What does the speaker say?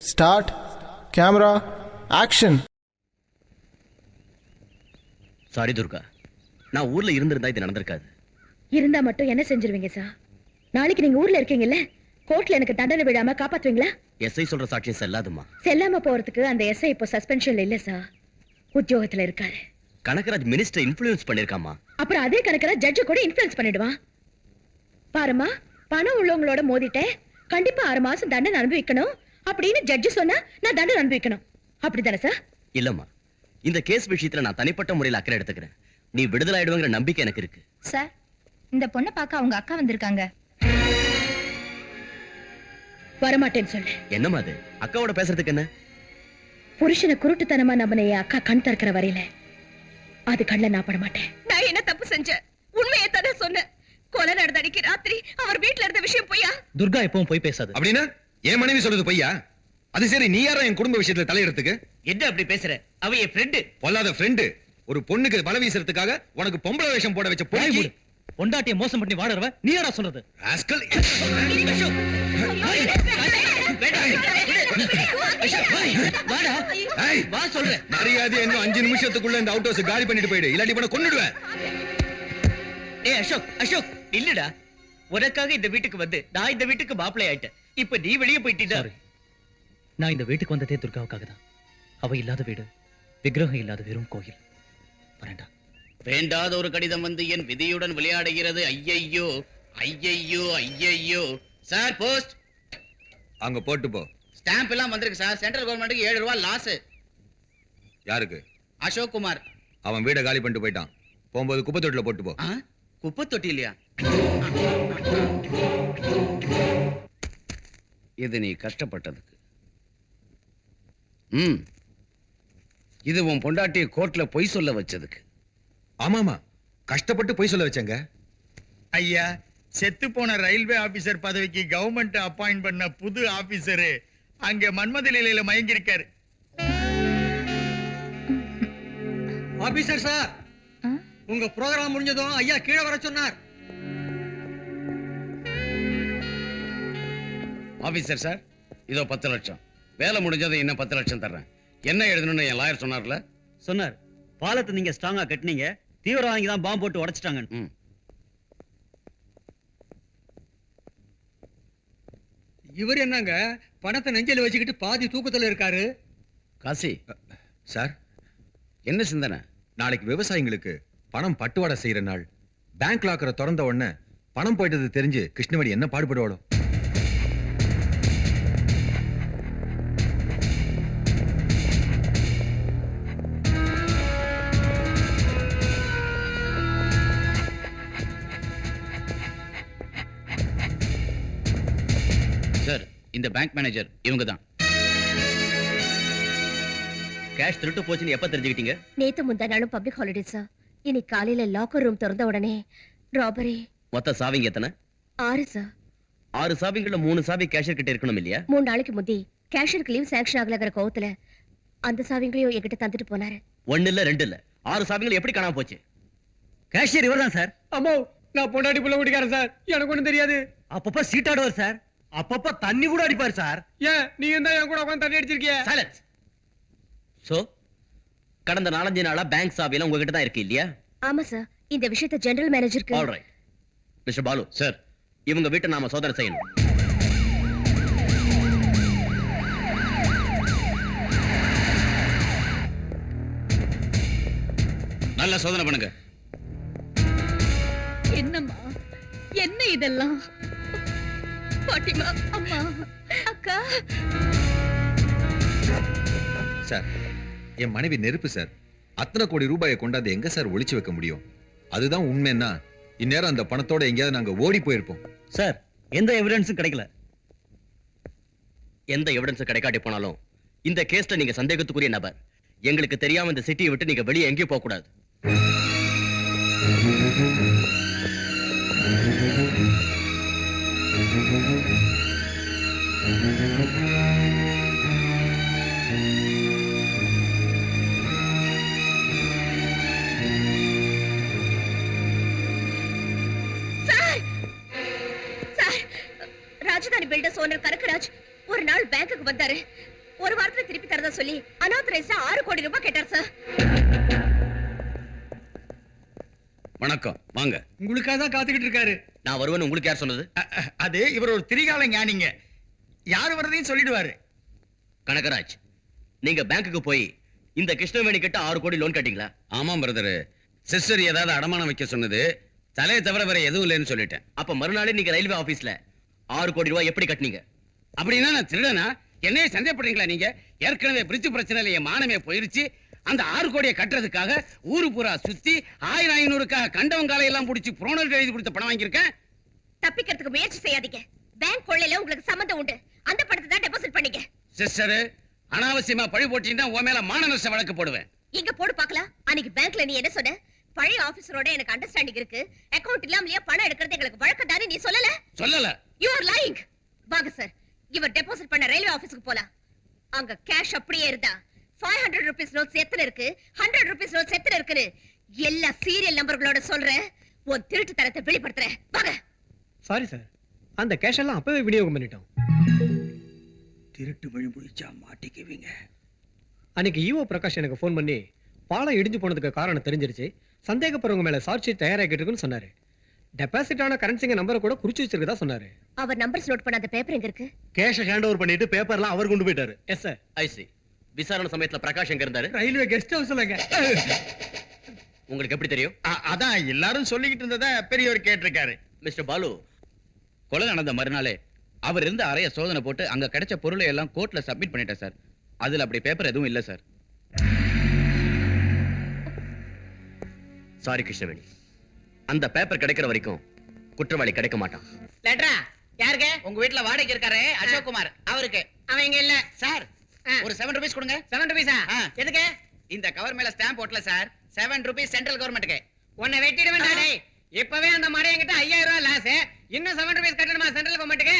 Start camera action. Sorry Durga, நான் ஊர்ல இருந்திருந்தா இது நடந்திருக்காது. இருந்தா மட்டும் என்ன செஞ்சிருவீங்க சார்? நாளைக்கு நீங்க ஊர்ல இருக்கீங்கல்ல, கோர்ட்ல எனக்கு தண்டனை விடாம காப்பாத்துவீங்களா? எஸ்ஐ சொல்ற சாட்சியம் செல்லாதுமா. செல்லாம போறதுக்கு அந்த எஸ்ஐ இப்போ சஸ்பென்ஷன்ல இல்ல சார், உத்தியோகத்துல இருக்காரு. கனகராஜ் மினிஸ்டர் இன்ஃப்ளூயன்ஸ் பண்ணிருக்காமா. அப்புறம் அதே கணக்கில் ஜட்ஜ கூட இன்ஃப்ளூயன்ஸ் பண்ணிடுவான். பாருமா, பணம் உள்ளவங்களோட மோதிட்டேன், கண்டிப்பா 6 மாசம் தண்டனை அனுபவிக்கணும் அப்படின்னு ஜட்ஜ் சொன்னா நான் தண்டனை அனுபவிக்கணும், அப்படிதானே சார்? இல்லம்மா, இந்த கேஸ் விஷயத்துல நான் தனிப்பட்ட முறையில் அக்கறை எடுத்துக்கிறேன். நீ விடுதலை ஆயிடுவாங்கிற நம்பிக்கை எனக்கு இருக்கு. சார், இந்த பொண்ணை பார்க்க அவங்க அக்கா வந்திருக்காங்க. வரமாட்டேன்னு சொல்லு. என்னம்மா அது? அக்காவோட பேசுறதுக்கு என்ன? புருஷனை குருட்டுத்தனமா நம்பின என் அக்கா கண் திறக்கிற வரையில அது கண்ணில் நான் பட மாட்டேன். நான் என்ன தப்பு செஞ்சேன்? உண்மையை தானே சொன்னேன். கொலை நடந்த அன்னைக்கு ராத்திரி அவர் வீட்டுல இருந்த விஷயம் பொய்யா? துர்கா எப்பவும் போய் பேசாது. அப்படின்னா என் மனைவி சொல்றது பொய்யா? அது சரி, நீ யாரா என் குடும்ப விஷயத்துல தலையிடறதுக்கு? என்ன அப்படி பேசுற? அவ என் ஃப்ரெண்டு. பொல்லாத ஃப்ரெண்டு. ஒரு பொண்ணுக்கு பல வீசறதுக்காக உனக்கு பொம்பளை வேஷம் போட வச்ச பொண்ணு. பொண்டாட்டியை மோசம் பண்ணி வாடுறவ நீ யாரா சொல்றது? ராஸ்கல். வா சொல்றேன். மரியாதை இன்னும் 5 நிமிஷத்துக்குள்ள இந்த அவுட் ஹவுஸ் காலி பண்ணிட்டு போயிடு, இல்லாட்டி பண்ண கொன்னுடுவேன். ஏய் அசோக், அசோக் இல்லடா. உனக்காக இந்த வீட்டுக்கு வந்து நான் இந்த வீட்டுக்கு மாப்பிள்ளை ஆயிட்டேன். இப்ப நீ வெளியே போயிட்டீங்க. நான் இந்த வீட்டுக்கு வந்ததே துர்காவுக்காக தான். அவ இல்லாத வீடு, விக்கிரகம் இல்லாத வெறும் கோயில். வரேன்டா. வேண்டாத ஒரு கடிதம் வந்து என் விதியுடன் விளையாடுகிறது. ஐயையோ ஐயையோ ஐயையோ. Sir post. அங்க போட்டு போ. ஸ்டாம்ப் எல்லாம் வந்திருக்கு சார். சென்ட்ரல் கவர்மெண்ட்டுக்கு 7 ரூபாய் லாஸ். யாருக்கு? அசோக் குமார். அவன் வீட காலி பண்ணிட்டு போயிட்டான். போகும்போது குப்பை தொட்டில போட்டு போ. குப்பை தொட்டி இல்லையா? இது நீ கஷ்டப்பட்டதுக்கு. இது உன் பொண்டாட்டியை கோர்ட்ல பொய் சொல்ல வச்சதுக்கு. ஆமாமா, கஷ்டப்பட்டு பொய் சொல்ல வச்சங்க. ஐயா, செத்து போன ரயில்வே ஆபீசர் பதவிக்கு கவர்மெண்ட் அப்பாயிண்ட் பண்ண புது ஆபீசரு அங்க மன்மத நிலையில மயங்கி இருக்காரு. ஆபீசர் சார், உங்க ப்ரோகிராம் முடிஞ்சதும் ஐயா கீழே வர சொன்னார். ஆபீசர் சார், இதோ 10 லட்சம். வேலை முடிஞ்சது இன்னும் 10 லட்சம் தர்றேன். என்ன எழுதணும்னு என் லாயர் சொன்னார்ல? சொன்னார். பாலத்தை நீங்க ஸ்ட்ராங்கா கட்டினீங்க, தீவிரவாதிங்க தான் பாம்பு போட்டு உடைச்சிட்டாங்க. இவர் என்னங்க பணத்தை நெஞ்சில வச்சுக்கிட்டு பாதி தூக்கத்துல இருக்காரு? காசி சார், என்ன சிந்தனை? நாளைக்கு விவசாயிங்களுக்கு பணம் பட்டுவாடை செய்யற நாள். பேங்க் லாக்கரை திறந்த உடனே பணம் போயிட்டது தெரிஞ்சு கிருஷ்ணவேணி என்ன பாடுபடுவாளோ? சார், இந்த பேங்க் மேனேஜர் இவங்க தான். கேஷ் திருட்டு போச்சுன்னு எப்ப தெரிஞ்சுக்கிட்டீங்க? நேத்து முந்தா நாளும் பப்ளிக் ஹாலிடே சார். இன்னைக்கு காலையில லாக்கர் ரூம் திறந்த உடனே ராபரி. மொத்த சாவிங்க எத்தனை? 6 சார். 6 சாவிங்கள்ல 3 சாவி கேஷியர் கிட்ட இருக்கணும் இல்லையா? 3 நாளைக்கு முந்தி கேஷியருக்கு லீவ் சாங்ஷன் ஆகலங்கிற கோவத்துல அந்த சாவிங்களையும் என்கிட்ட தந்துட்டு போனாரு. 1 இல்ல 2 இல்ல 6 சாவிங்கள் எப்படி காணாம போச்சு? கேஷியர் இவர்தான் சார். அம்மா, நான் பொண்டாட்டி புள்ள குடிக்காரன் சார். எனக்கு ஒண்ணும் தெரியாது. அப்பப்ப சீட்டாடுவார் சார். அப்பப்ப தண்ணி கூட அடிப்பார் சார். ஏன் நீ என்ன என் கூட உட்கார்ந்து தண்ணி அடிச்சிருக்கிய? சைலன்ஸ். சோ கடந்த 4-5 நாளா பேங்க் சாவியெல்லாம் உங்ககிட்ட தான் இருக்கு இல்லையா? ஆமா சார். இந்த விஷயத்தை ஜெனரல் மேனேஜருக்கு. All right mister Balu sir, இவங்க வீட்டை நாம சோதனை செய்யணும். நல்ல சோதனை பண்ணுங்க. என்னம்மா என்ன இதெல்லாம்? பாட்டிமா, அம்மா, அக்கா. சார், என் மனைவி நெருப்பு சார். அத்தனை கோடி ரூபாயை கொண்டாந்து எங்க சார் ஒளிச்சு வைக்க முடியும்? அதுதான் உண்மைன்னா இந்நேரம் அந்த பணத்தோட எங்கேயாவது நாங்க ஓடி போயிருப்போம். சார், எந்த எவிடன்ஸும் கிடைக்கல. எந்த எவிடன்ஸ் கிடைக்காட்டி போனாலும் இந்த கேஸ்ல நீங்க சந்தேகத்துக்குரிய நபர். எங்களுக்கு தெரியாம இந்த சிட்டியை விட்டு நீங்க வெளியே எங்கேயும் போக கூடாது. ராஜதானி பில்டர்ஸ் ஓனர் கனகராஜ் ஒரு நாள் பேங்க்குக்கு வந்தாரு. ஒரு வாரத்துல திருப்பி தரதா சொல்லி அனாத்தரைஸ்டா 6 கோடி ரூபாய் கேட்டார் சார். வணக்கம், வாங்க. உங்களுக்காக தான் காத்துக்கிட்டு இருக்காரு. நான் வருவேன்னு உங்களுக்கு யார் சொன்னது? அது இவர் ஒரு திரிகால ஞானிங்க. யார் வரதையும் சொல்லிடுவாரு. கனகராஜ், நீங்க பேங்க்குக்கு போய் இந்த கிருஷ்ணவேணி கிட்ட 6 கோடி லோன் கட்டிங்களா? ஆமாம் பிரதர், சிஸ்டர் ஏதாவது அடமானம் வைக்க சொன்னது, தலையை தவிர வேற எதுவும் இல்லைன்னு சொல்லிட்டேன். அப்ப மறுநாளே நீங்க ரயில்வே ஆபீஸ்ல 6 கோடி ரூபாய் எப்படி கட்டினீங்க? அப்படின்னா நான் திருடனா? என்னைய சந்தேகப்படுறீங்களா நீங்க? ஏற்கனவே பிரிட்ஜ் பிரச்சனையில என் மானமே போயிருச்சு. அந்த 6 கோடியை கட்டுறதுக்காக ஊரு பூரா சுத்தி 1500க்காக கண்டவங்காலை எல்லாம் பிடிச்சி புரோனல் எழுதி கொடுத்த பணம் வாங்கியிருக்கேன். தப்பிக்கிறதுக்கு முயற்சி செய்யாதீங்க. பேங்க் கொள்ளையில உங்களுக்கு சம்மந்தம் உண்டு. அந்த பணத்தை தான் டெபாசிட் பண்ணீங்க. சிஸ்டர், அனாவசியமா பழி போட்டீங்கன்னா உன் மேல மான நஷ்ட வழக்கு போடுவேன். இங்க போடு பார்க்கலாம். அன்னைக்கு பேங்க்ல நீ என்ன சொன்ன? பழைய ஆபீசரோட எனக்கு அண்டர்ஸ்டாண்டிங் இருக்கு. அக்கவுண்ட் இல்லாமலே பணம் எடுக்கிறது எங்களுக்கு வழக்கம் தானே நீ சொல்லல? சொல்லல. You are lying. வாங்க சார், இவர் டெபாசிட் பண்ண ரயில்வே ஆபீஸ்க்கு போலாம். அங்க கேஷ் அப்படியே இருந்தா 500 ரூபீஸ் நோட்ஸ் எத்தனை இருக்கு, 100 ரூபீஸ் நோட்ஸ் எத்தனை இருக்குன்னு எல்லா சீரியல் நம்பர்களோட சொல்றேன். உன் திருட்டு தரத்தை வெளிப்படுத்துறேன். வாங்க. சாரி சார், அந்த கேஷ் எல்லாம் அப்பவே விநியோகம் பண்ணிட்டோம். திருட்டு வழி முடிச்சா மாட்டிக்குவீங்க. அன்னைக்கு ஈவோ பிரகாஷ் எனக்கு ஃபோன் பண்ணி பாலம் இடிஞ்சு போனதுக்கு காரணம் தெரிஞ்சிருச்சு, சந்தேகப்படுறவங்க மேல சார்ஜ் ஷீட் தயாராகிட்டு இருக்குன்னு சொன்னாரு. டெபாசிட் ஆன கரன்சிங்க நம்பரை கூட குறிச்சு வச்சிருக்கதா சொன்னாரு. அவர் நம்பர்ஸ் நோட் பண்ண அந்த பேப்பர் எங்க இருக்கு? கேஷ் ஹேண்ட் ஓவர் பண்ணிட்டு பேப்பர்லாம் அவர் கொண்டு போயிட்டாரு. Yes sir. ஐசி. விசாரணை சமயத்துல பிரகாஷ் எங்க இருந்தாரு? ரயில்வே கெஸ்ட் ஹவுஸ்லங்க. உங்களுக்கு எப்படி தெரியும்? அதான் எல்லாரும் சொல்லிக்கிட்டு இருந்தத பெரியவர் கேட்டிருக்காரு. மிஸ்டர் பாலு, கொலை நடந்த மறுநாளே அவர் இருந்த அறைய சோதனை போட்டு அங்க கிடைச்ச பொருளை எல்லாம் கோர்ட்ல சப்மிட் பண்ணிட்டேன் சார். அதுல அப்படி பேப்பர் எதுவும் இல்ல சார். சாரி கிருஷ்ணவேணி, அந்த பேப்பர் கிடைக்கிற வரைக்கும் குற்றவாளி கிடைக்க மாட்டான். லெட்டரா யாருக்கு? உங்க வீட்ல வாடகைக்கு இருக்காரு அசோக் குமார், அவருக்கு. அவன் இங்க இல்ல சார். ஒரு 7 ரூபீஸ் கொடுங்க. 7 ரூபீஸா? எதுக்கு? இந்த கவர் மேல ஸ்டாம்ப் போட்டல சார். 7 ரூபீஸ் சென்ட்ரல் கவர்மெண்ட்க்கு. உன்னை வெட்டிடுவேன் டேய். இப்பவே அந்த மடைய என்கிட்ட 5000 ரூபாய் லாஸ். இன்னும் 7 ரூபீஸ் கட்டணுமா சென்ட்ரல் கவர்மெண்ட்க்கு?